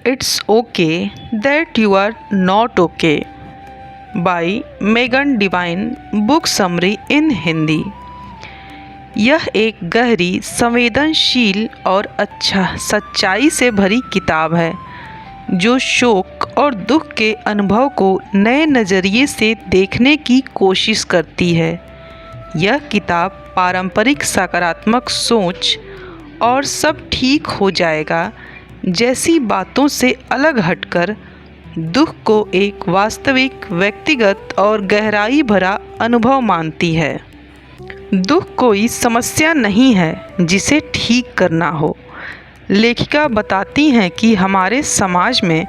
It's Okay That You Are Not Okay by Megan divine, book summary इन हिंदी। यह एक गहरी, संवेदनशील और सच्चाई से भरी किताब है जो शोक और दुख के अनुभव को नए नज़रिए से देखने की कोशिश करती है। यह किताब पारंपरिक सकारात्मक सोच और सब ठीक हो जाएगा जैसी बातों से अलग हटकर दुख को एक वास्तविक, व्यक्तिगत और गहराई भरा अनुभव मानती है। दुख कोई समस्या नहीं है जिसे ठीक करना हो। लेखिका बताती हैं कि हमारे समाज में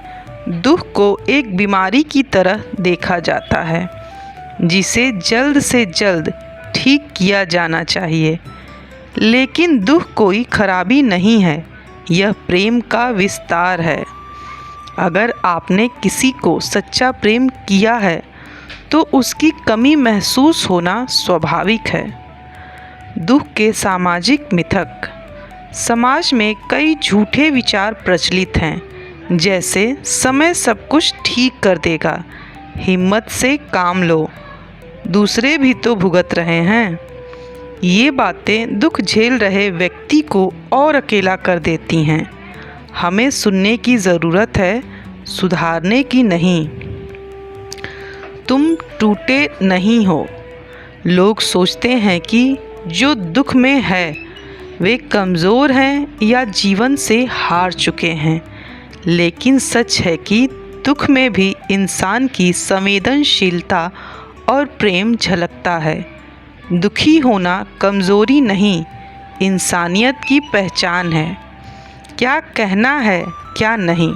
दुख को एक बीमारी की तरह देखा जाता है जिसे जल्द से जल्द ठीक किया जाना चाहिए। लेकिन दुख कोई खराबी नहीं है, यह प्रेम का विस्तार है। अगर आपने किसी को सच्चा प्रेम किया है तो उसकी कमी महसूस होना स्वाभाविक है। दुख के सामाजिक मिथक। समाज में कई झूठे विचार प्रचलित हैं, जैसे समय सब कुछ ठीक कर देगा, हिम्मत से काम लो, दूसरे भी तो भुगत रहे हैं। ये बातें दुख झेल रहे व्यक्ति को और अकेला कर देती हैं। हमें सुनने की ज़रूरत है, सुधारने की नहीं। तुम टूटे नहीं हो। लोग सोचते हैं कि जो दुख में है वे कमज़ोर हैं या जीवन से हार चुके हैं। लेकिन सच है कि दुख में भी इंसान की संवेदनशीलता और प्रेम झलकता है। दुखी होना कमज़ोरी नहीं, इंसानियत की पहचान है। क्या कहना है, क्या नहीं।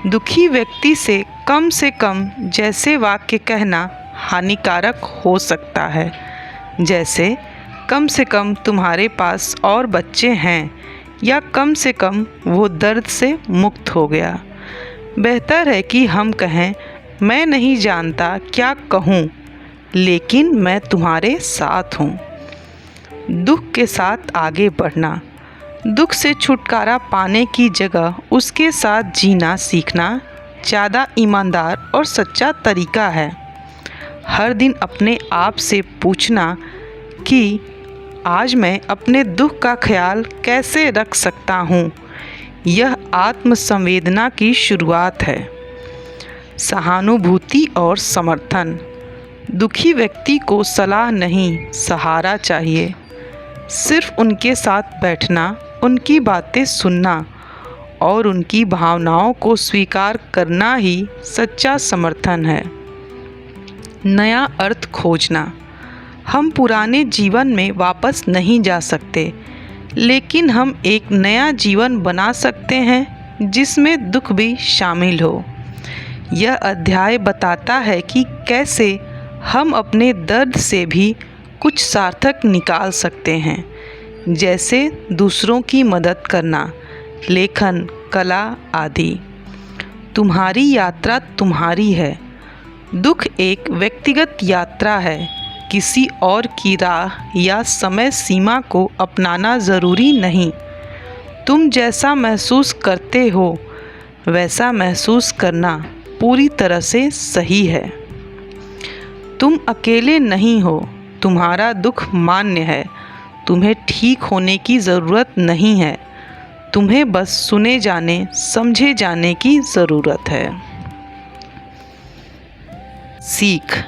दुखी व्यक्ति से कम जैसे वाक्य कहना हानिकारक हो सकता है, जैसे कम से कम तुम्हारे पास और बच्चे हैं, या कम से कम वो दर्द से मुक्त हो गया। बेहतर है कि हम कहें, मैं नहीं जानता क्या कहूँ, लेकिन मैं तुम्हारे साथ हूँ। दुख के साथ आगे बढ़ना। दुख से छुटकारा पाने की जगह उसके साथ जीना सीखना ज़्यादा ईमानदार और सच्चा तरीका है। हर दिन अपने आप से पूछना कि आज मैं अपने दुख का ख्याल कैसे रख सकता हूँ, यह आत्मसंवेदना की शुरुआत है। सहानुभूति और समर्थन। दुखी व्यक्ति को सलाह नहीं, सहारा चाहिए। सिर्फ उनके साथ बैठना, उनकी बातें सुनना और उनकी भावनाओं को स्वीकार करना ही सच्चा समर्थन है। नया अर्थ खोजना। हम पुराने जीवन में वापस नहीं जा सकते, लेकिन हम एक नया जीवन बना सकते हैं जिसमें दुख भी शामिल हो। यह अध्याय बताता है कि कैसे हम अपने दर्द से भी कुछ सार्थक निकाल सकते हैं, जैसे दूसरों की मदद करना, लेखन, कला आदि। तुम्हारी यात्रा तुम्हारी है। दुख एक व्यक्तिगत यात्रा है। किसी और की राह या समय सीमा को अपनाना ज़रूरी नहीं। तुम जैसा महसूस करते हो वैसा महसूस करना पूरी तरह से सही है। तुम अकेले नहीं हो। तुम्हारा दुख मान्य है। तुम्हें ठीक होने की ज़रूरत नहीं है। तुम्हें बस सुने जाने, समझे जाने की ज़रूरत है। सीख।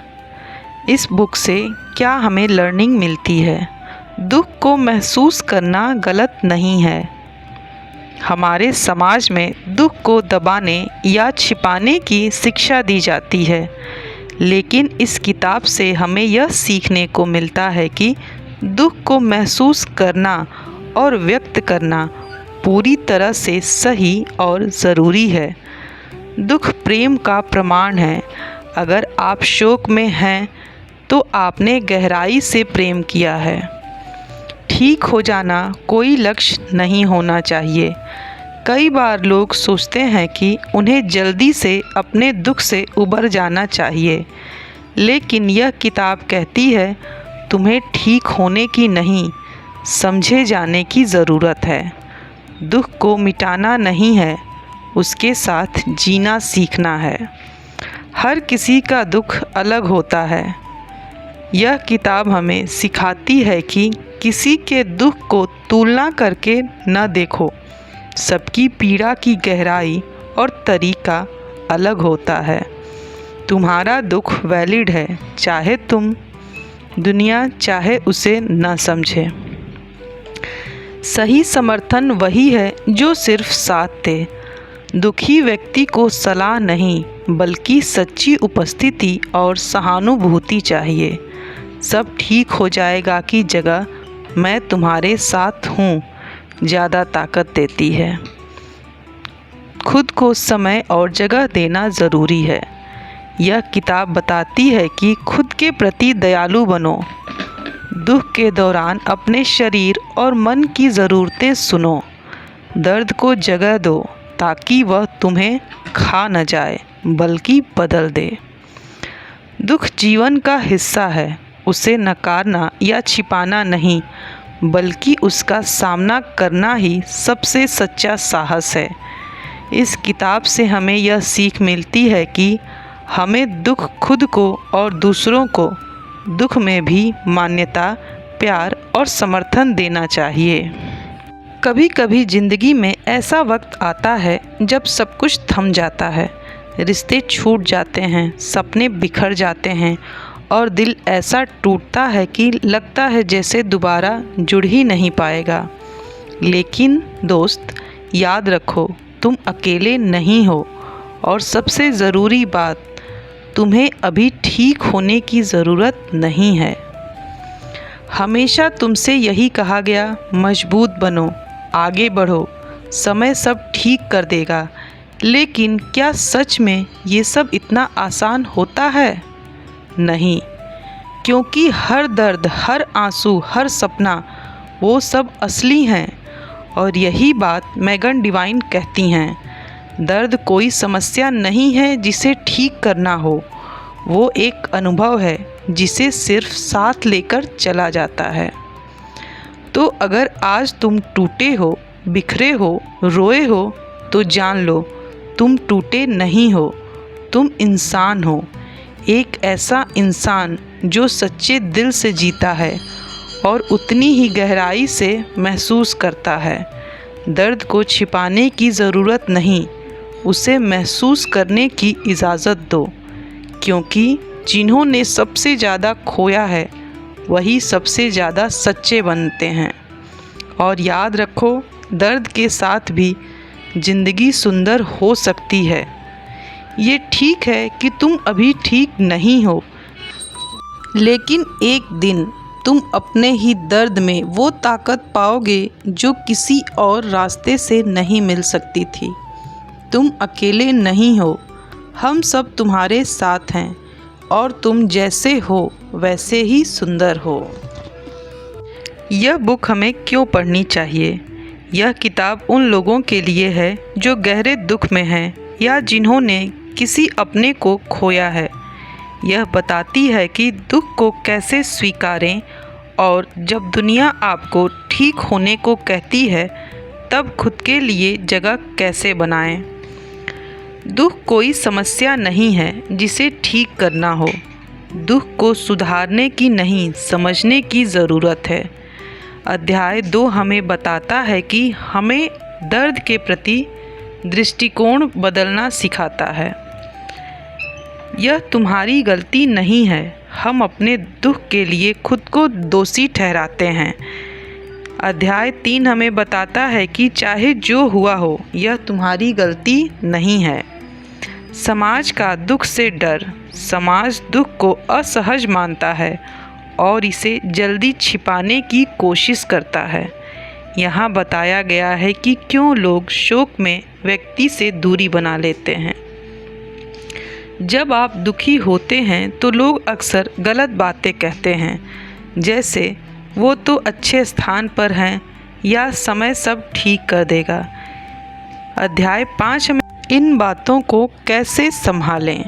इस बुक से क्या हमें लर्निंग मिलती है? दुख को महसूस करना गलत नहीं है। हमारे समाज में दुख को दबाने या छिपाने की शिक्षा दी जाती है, लेकिन इस किताब से हमें यह सीखने को मिलता है कि दुख को महसूस करना और व्यक्त करना पूरी तरह से सही और ज़रूरी है। दुख प्रेम का प्रमाण है। अगर आप शोक में हैं तो आपने गहराई से प्रेम किया है। ठीक हो जाना कोई लक्ष्य नहीं होना चाहिए। कई बार लोग सोचते हैं कि उन्हें जल्दी से अपने दुख से उबर जाना चाहिए, लेकिन यह किताब कहती है तुम्हें ठीक होने की नहीं, समझे जाने की ज़रूरत है। दुख को मिटाना नहीं है, उसके साथ जीना सीखना है। हर किसी का दुख अलग होता है। यह किताब हमें सिखाती है कि किसी के दुख को तुलना करके न देखो। सबकी पीड़ा की गहराई और तरीका अलग होता है। तुम्हारा दुख वैलिड है, चाहे दुनिया चाहे उसे न समझे। सही समर्थन वही है जो सिर्फ साथ दे। दुखी व्यक्ति को सलाह नहीं, बल्कि सच्ची उपस्थिति और सहानुभूति चाहिए। सब ठीक हो जाएगा की जगह मैं तुम्हारे साथ हूँ ज़्यादा ताकत देती है। खुद को समय और जगह देना ज़रूरी है। यह किताब बताती है कि खुद के प्रति दयालु बनो। दुख के दौरान अपने शरीर और मन की ज़रूरतें सुनो। दर्द को जगह दो ताकि वह तुम्हें खा न जाए, बल्कि बदल दे। दुख जीवन का हिस्सा है। उसे नकारना या छिपाना नहीं, बल्कि उसका सामना करना ही सबसे सच्चा साहस है। इस किताब से हमें यह सीख मिलती है कि हमें दुख खुद को और दूसरों को दुख में भी मान्यता, प्यार और समर्थन देना चाहिए। कभी कभी ज़िंदगी में ऐसा वक्त आता है जब सब कुछ थम जाता है, रिश्ते छूट जाते हैं, सपने बिखर जाते हैं और दिल ऐसा टूटता है कि लगता है जैसे दोबारा जुड़ ही नहीं पाएगा। लेकिन दोस्त, याद रखो, तुम अकेले नहीं हो और सबसे ज़रूरी बात, तुम्हें अभी ठीक होने की ज़रूरत नहीं है। हमेशा तुमसे यही कहा गया, मजबूत बनो, आगे बढ़ो, समय सब ठीक कर देगा। लेकिन क्या सच में ये सब इतना आसान होता है? नहीं, क्योंकि हर दर्द, हर आंसू, हर सपना, वो सब असली हैं। और यही बात मेगन डिवाइन कहती हैं, दर्द कोई समस्या नहीं है जिसे ठीक करना हो, वो एक अनुभव है जिसे सिर्फ साथ लेकर चला जाता है। तो अगर आज तुम टूटे हो, बिखरे हो, रोए हो, तो जान लो तुम टूटे नहीं हो, तुम इंसान हो। एक ऐसा इंसान जो सच्चे दिल से जीता है और उतनी ही गहराई से महसूस करता है। दर्द को छिपाने की ज़रूरत नहीं, उसे महसूस करने की इजाज़त दो, क्योंकि जिन्होंने सबसे ज़्यादा खोया है वही सबसे ज़्यादा सच्चे बनते हैं। और याद रखो, दर्द के साथ भी ज़िंदगी सुंदर हो सकती है। ये ठीक है कि तुम अभी ठीक नहीं हो, लेकिन एक दिन तुम अपने ही दर्द में वो ताकत पाओगे जो किसी और रास्ते से नहीं मिल सकती थी। तुम अकेले नहीं हो, हम सब तुम्हारे साथ हैं और तुम जैसे हो वैसे ही सुंदर हो। यह बुक हमें क्यों पढ़नी चाहिए? यह किताब उन लोगों के लिए है जो गहरे दुख में हैं या जिन्होंने किसी अपने को खोया है। यह बताती है कि दुख को कैसे स्वीकारें और जब दुनिया आपको ठीक होने को कहती है तब खुद के लिए जगह कैसे बनाएं। दुख कोई समस्या नहीं है जिसे ठीक करना हो। दुख को सुधारने की नहीं, समझने की ज़रूरत है। अध्याय 2 हमें बताता है कि हमें दर्द के प्रति दृष्टिकोण बदलना सिखाता है। यह तुम्हारी गलती नहीं है। हम अपने दुख के लिए खुद को दोषी ठहराते हैं। अध्याय 3 हमें बताता है कि चाहे जो हुआ हो, यह तुम्हारी गलती नहीं है। समाज का दुख से डर। समाज दुख को असहज मानता है और इसे जल्दी छिपाने की कोशिश करता है। यहाँ बताया गया है कि क्यों लोग शोक में व्यक्ति से दूरी बना लेते हैं। जब आप दुखी होते हैं तो लोग अक्सर गलत बातें कहते हैं, जैसे वो तो अच्छे स्थान पर हैं या समय सब ठीक कर देगा। अध्याय 5 में इन बातों को कैसे संभालें।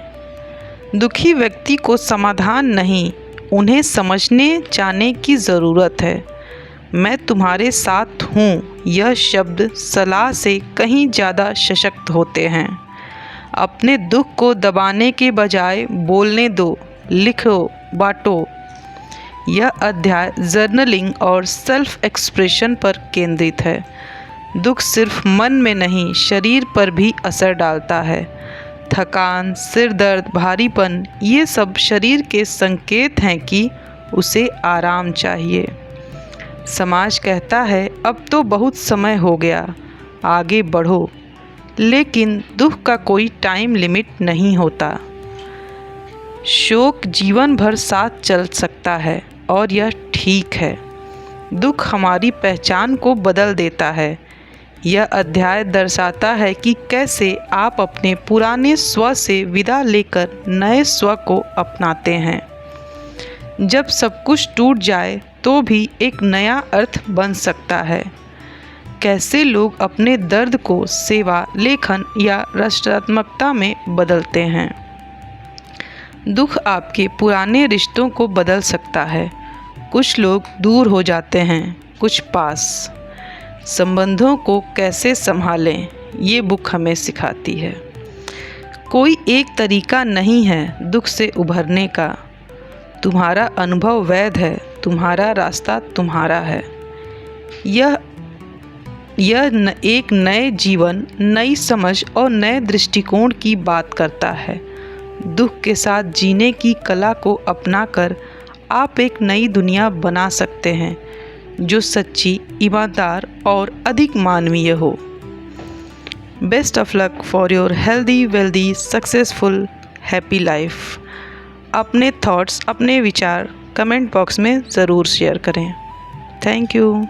दुखी व्यक्ति को समाधान नहीं, उन्हें समझने जाने की ज़रूरत है। मैं तुम्हारे साथ हूँ यह शब्द सलाह से कहीं ज़्यादा सशक्त होते हैं। अपने दुख को दबाने के बजाय बोलने दो, लिखो, बांटो। यह अध्याय जर्नलिंग और सेल्फ एक्सप्रेशन पर केंद्रित है। दुख सिर्फ मन में नहीं, शरीर पर भी असर डालता है। थकान, सिर दर्द, भारीपन, ये सब शरीर के संकेत हैं कि उसे आराम चाहिए। समाज कहता है अब तो बहुत समय हो गया, आगे बढ़ो। लेकिन दुख का कोई टाइम लिमिट नहीं होता। शोक जीवन भर साथ चल सकता है और यह ठीक है। दुख हमारी पहचान को बदल देता है। यह अध्याय दर्शाता है कि कैसे आप अपने पुराने स्व से विदा लेकर नए स्व को अपनाते हैं। जब सब कुछ टूट जाए तो भी एक नया अर्थ बन सकता है। कैसे लोग अपने दर्द को सेवा, लेखन या रचनात्मकता में बदलते हैं। दुख आपके पुराने रिश्तों को बदल सकता है। कुछ लोग दूर हो जाते हैं, कुछ पास। संबंधों को कैसे संभालें, ये बुक हमें सिखाती है। कोई एक तरीका नहीं है दुख से उभरने का। तुम्हारा अनुभव वैध है, तुम्हारा रास्ता तुम्हारा है। यह एक नए जीवन, नई समझ और नए दृष्टिकोण की बात करता है। दुख के साथ जीने की कला को अपनाकर आप एक नई दुनिया बना सकते हैं जो सच्ची, ईमानदार और अधिक मानवीय हो। Best of luck for your healthy, wealthy, successful, happy life. अपने थॉट्स, अपने विचार कमेंट बॉक्स में ज़रूर शेयर करें। Thank you.